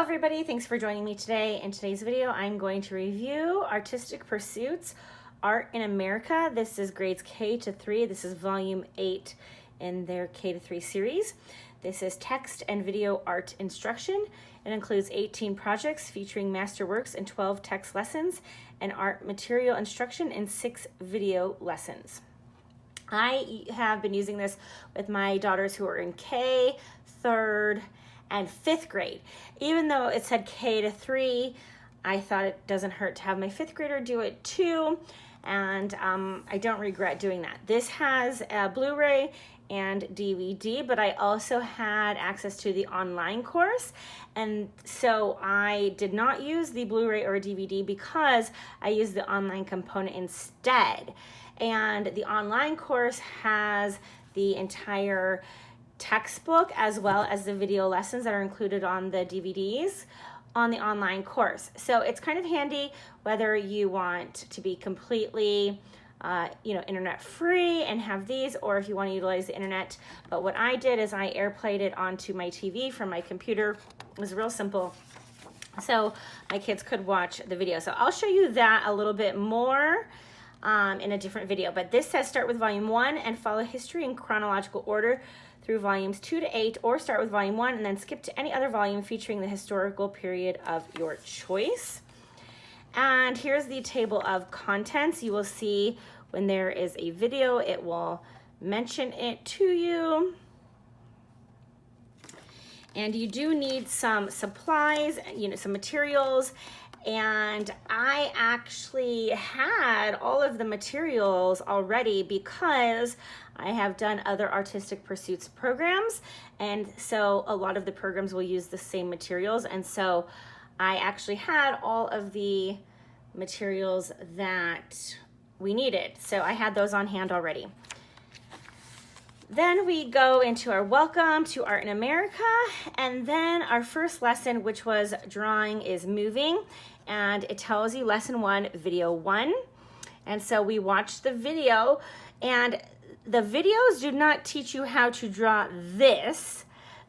Hello everybody, thanks for joining me today. In today's video, I'm going to review Artistic Pursuits, Art in America. This is grades K to 3. This is volume 8 in their K to 3 series. This is text and video art instruction. It includes 18 projects featuring masterworks and 12 text lessons and art material instruction and 6 video lessons. I have been using this with my daughters who are in K, 3rd, and 5th grade. Even though it said K to 3, I thought it doesn't hurt to have my 5th grader do it too, and I don't regret doing that. This has a Blu-ray and DVD, but I also had access to the online course, and so I did not use the Blu-ray or DVD because I used the online component instead. And the online course has the entire textbook as well as the video lessons that are included on the DVDs on the online course. So it's kind of handy whether you want to be completely internet free and have these, or if you want to utilize the internet. But what I did is I airplayed it onto my TV from my computer. It was real simple, so my kids could watch the video. So I'll show you that a little bit more in a different video. But this says start with volume 1 and follow history in chronological order through volumes 2 to 8, or start with volume 1 and then skip to any other volume featuring the historical period of your choice. And here's the table of contents. You will see when there is a video, it will mention it to you. And you do need some supplies, some materials. And I actually had all of the materials already because I have done other Artistic Pursuits programs, and so a lot of the programs will use the same materials, and so I actually had all of the materials that we needed, so I had those on hand already. Then we go into our welcome to Art in America, and then our first lesson, which was drawing is moving, and it tells you lesson 1, video 1. And so we watched the video, and the videos do not teach you how to draw this.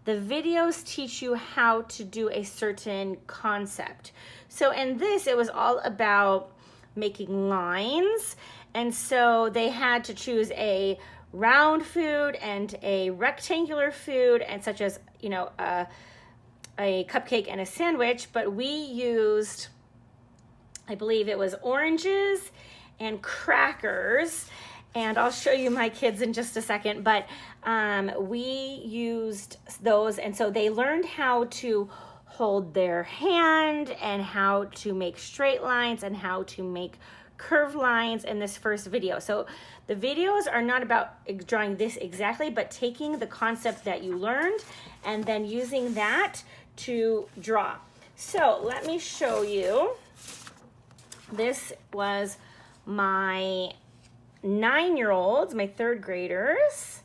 The videos teach you how to do a certain concept. So in this, it was all about making lines, and so they had to choose a round food and a rectangular food, and such as a cupcake and a sandwich, but we used, I believe it was oranges and crackers, and I'll show you my kids in just a second, but we used those, and so they learned how to hold their hand and how to make straight lines and how to make curved lines in this first video. So the videos are not about drawing this exactly, but taking the concept that you learned and then using that to draw. So let me show you. This was my 9-year-olds, my 3rd graders,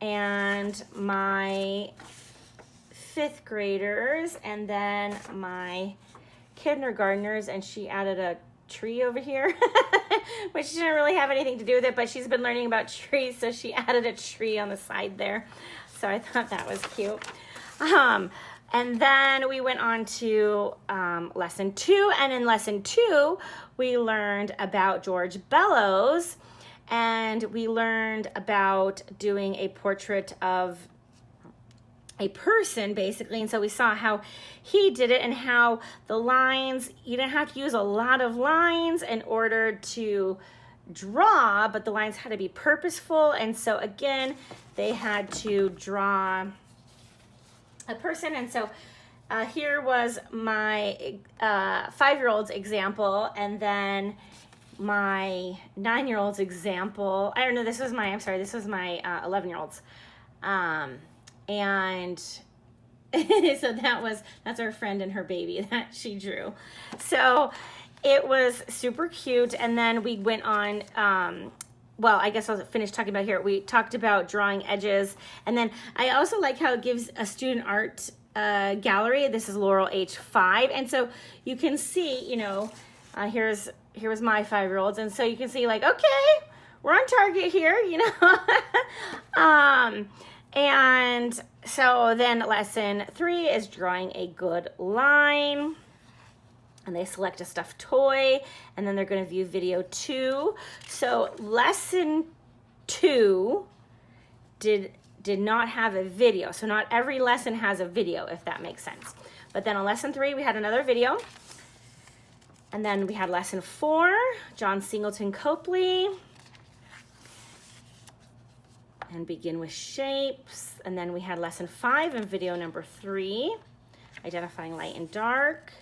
and my 5th graders, and then my kindergartners, and she added a tree over here, which didn't really have anything to do with it, but she's been learning about trees, so she added a tree on the side there. So I thought that was cute. And then we went on to lesson 2, and in lesson 2, we learned about George Bellows, and we learned about doing a portrait of a person, basically. And so we saw how he did it and how the lines, you didn't have to use a lot of lines in order to draw, but the lines had to be purposeful. And so again, they had to draw a person. And so here was my 5-year-old's example, and then my 9-year-old's example. I don't know, this was my 11-year-old's. And so that's our friend and her baby that she drew. So it was super cute. And then we went on, well, I guess I'll finish talking about here. We talked about drawing edges. And then I also like how it gives a student art gallery. This is Laurel age 5. And so you can see, here was my 5-year-olds. And so you can see, like, okay, we're on target here, And so then lesson 3 is drawing a good line. And they select a stuffed toy, and then they're going to view video 2. So lesson 2 did not have a video. So not every lesson has a video, if that makes sense. But then on lesson 3, we had another video. And then we had lesson 4, John Singleton Copley. And begin with shapes. And then we had lesson 5 and video number 3, identifying light and dark,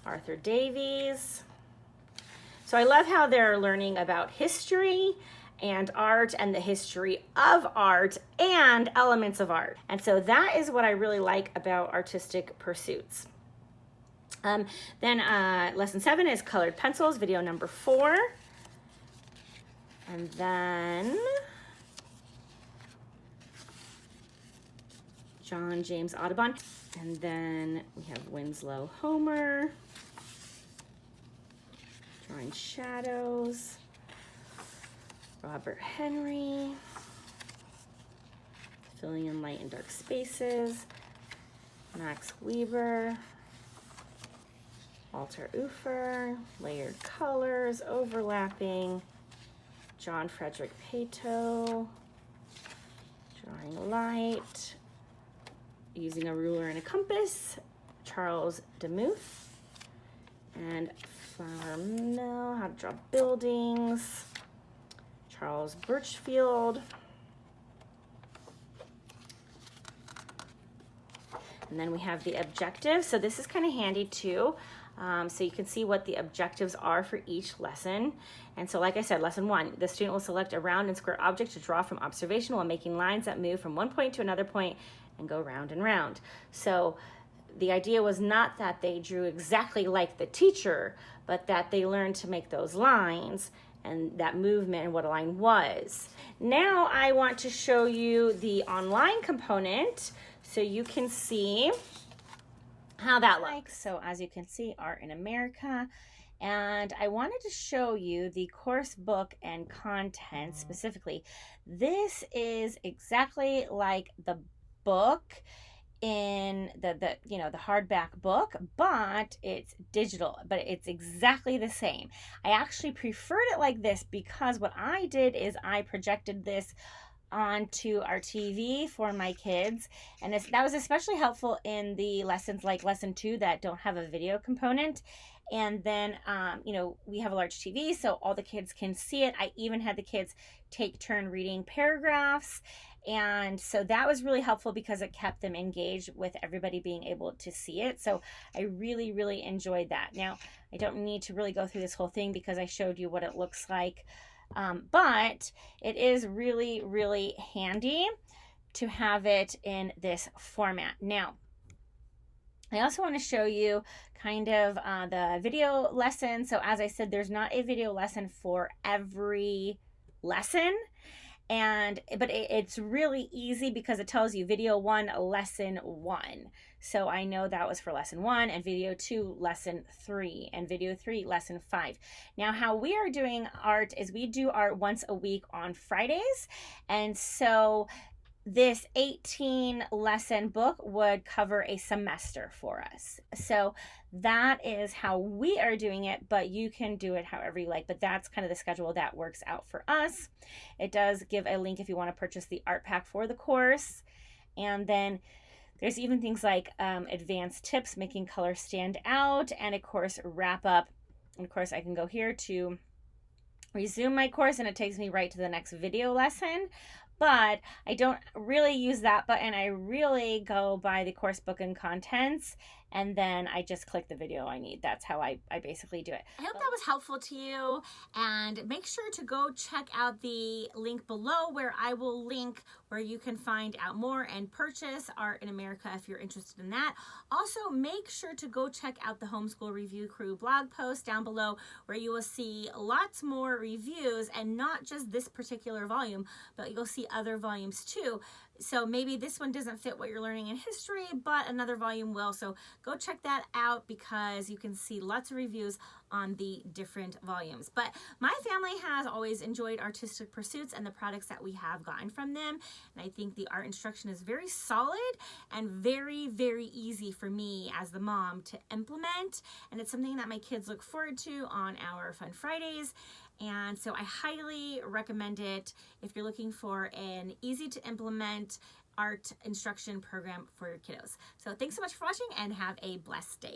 Arthur Davies. So I love how they're learning about history and art and the history of art and elements of art. And so that is what I really like about artistic pursuits. Then lesson 7 is colored pencils, video number 4. And then John James Audubon. And then we have Winslow Homer, drawing shadows, Robert Henry, filling in light and dark spaces, Max Weber, Walter Ufer, layered colors, overlapping, John Frederick Pato, drawing light, using a ruler and a compass, Charles Demuth, and Flower Mill, how to draw buildings, Charles Birchfield. And then we have the objectives. So this is kind of handy too. So you can see what the objectives are for each lesson. And so like I said, lesson 1, the student will select a round and square object to draw from observation while making lines that move from one point to another point and go round and round. So the idea was not that they drew exactly like the teacher, but that they learned to make those lines and that movement and what a line was. Now I want to show you the online component so you can see how that looks. So as you can see, Art in America. And I wanted to show you the course book and content specifically. This is exactly like the book in the hardback book, but it's digital, but it's exactly the same. I actually preferred it like this because what I did is I projected this onto our TV for my kids, and that was especially helpful in the lessons like lesson 2 that don't have a video component. And then we have a large TV, so all the kids can see it. I even had the kids take turn reading paragraphs, and so that was really helpful because it kept them engaged with everybody being able to see it. So I really, really enjoyed that. Now, I don't need to really go through this whole thing because I showed you what it looks like, but it is really, really handy to have it in this format. Now, I also want to show you kind of the video lesson. So as I said, there's not a video lesson for every lesson, but it's really easy because it tells you video 1, lesson 1. So I know that was for lesson 1, and video 2, lesson 3, and video 3, lesson 5. Now, how we are doing art is we do art once a week on Fridays, and so this 18 lesson book would cover a semester for us. So that is how we are doing it, but you can do it however you like. But that's kind of the schedule that works out for us. It does give a link if you want to purchase the art pack for the course. And then there's even things like advanced tips, making color stand out, and of course wrap up. And of course I can go here to resume my course and it takes me right to the next video lesson. But I don't really use that button. I really go by the course book and contents, and then I just click the video I need. That's how I basically do it. I hope that was helpful to you, and make sure to go check out the link below where I will link where you can find out more and purchase Art in America if you're interested in that. Also, make sure to go check out the Homeschool Review Crew blog post down below where you will see lots more reviews, and not just this particular volume, but you'll see other volumes too. So maybe this one doesn't fit what you're learning in history, but another volume will. So go check that out because you can see lots of reviews on the different volumes. But my family has always enjoyed artistic pursuits and the products that we have gotten from them. And I think the art instruction is very solid and very, very easy for me as the mom to implement. And it's something that my kids look forward to on our Fun Fridays. And so I highly recommend it if you're looking for an easy to implement art instruction program for your kiddos. So thanks so much for watching and have a blessed day.